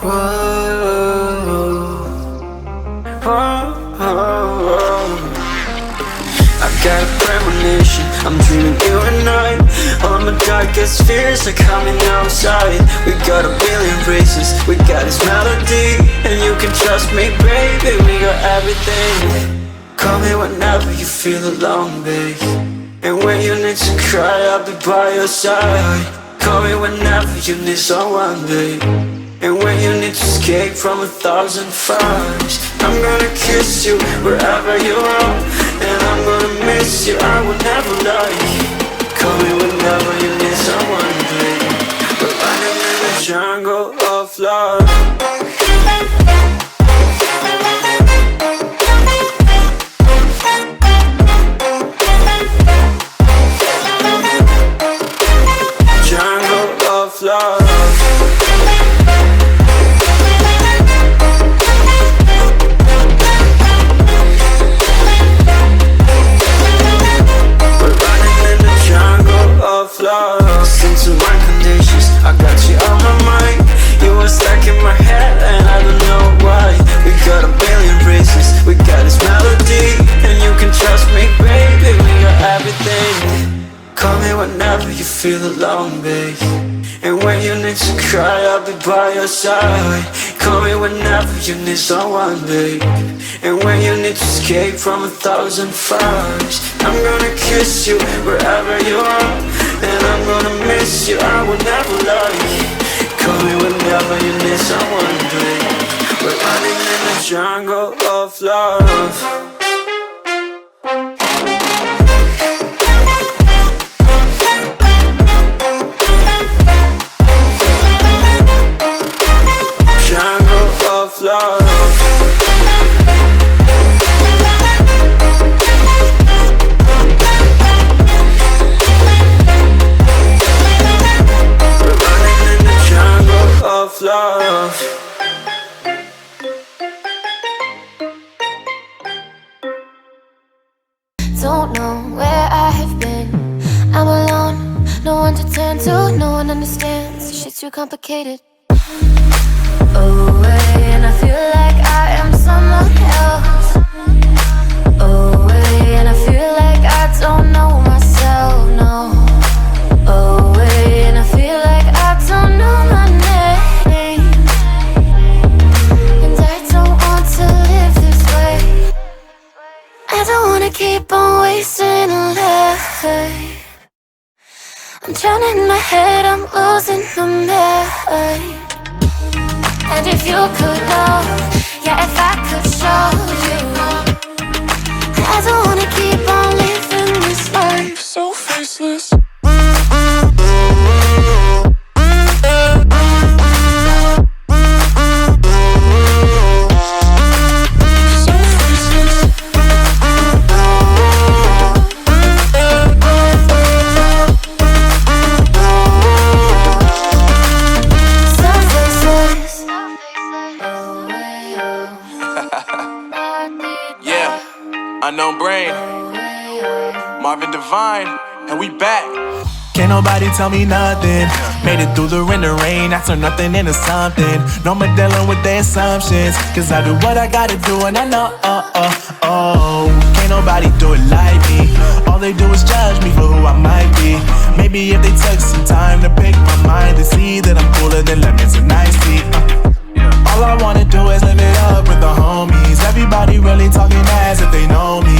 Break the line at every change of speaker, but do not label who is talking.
Whoa, whoa, whoa. I got a premonition, I'm dreaming you and I. All my darkest fears are coming outside. We got a billion races, we got this melody. And you can trust me, baby, we got everything. Call me whenever you feel alone, babe. And when you need to cry, I'll be by your side. Call me whenever you need someone, babe. And when you need to escape from 1,000 fires, I'm gonna kiss you wherever you are. And I'm gonna miss you, I will never lie. Call me whenever you need someone, babe. We're running in the jungle of love. Love. We're running in the jungle of love. Listen to my conditions, I got you on my mind. You were stuck in my head and I don't know why. We got a billion races, we got this melody. And you can trust me, baby, we got everything. Call me whenever you feel alone, babe. And when you need to cry, I'll be by your side. Call me whenever you need someone, babe. And when you need to escape from 1,000 fires, I'm gonna kiss you wherever you are. And I'm gonna miss you, I will never lie. Call me whenever you need someone, babe. We're running in the jungle of love. Love. We're running in the jungle of love.
Don't know where I have been. I'm alone, no one to turn to, no one understands. Shit's too complicated. Away, and I feel like I am someone else. Away, and I feel like I don't know myself, no. Away, and I feel like I don't know my name. And I don't want to live this way. I don't wanna keep on wasting a life. I'm drowning in my head, I'm losing the mind. And if you could know, yeah, if I could show you, I don't wanna keep on living this life so faceless.
Unknown Brain, Marvin Devine, and we back.
Can't nobody tell me nothing. Made it through the rain and rain, I turned nothing into something. No more dealing with their assumptions, cause I do what I gotta do and I know, can't nobody do it like me. All they do is judge me for who I might be. Maybe if they took some time to pick my mind, they see that I'm cooler than lemons and iced tea. All I wanna do is live it up with the homies. Everybody really talking as if they know me.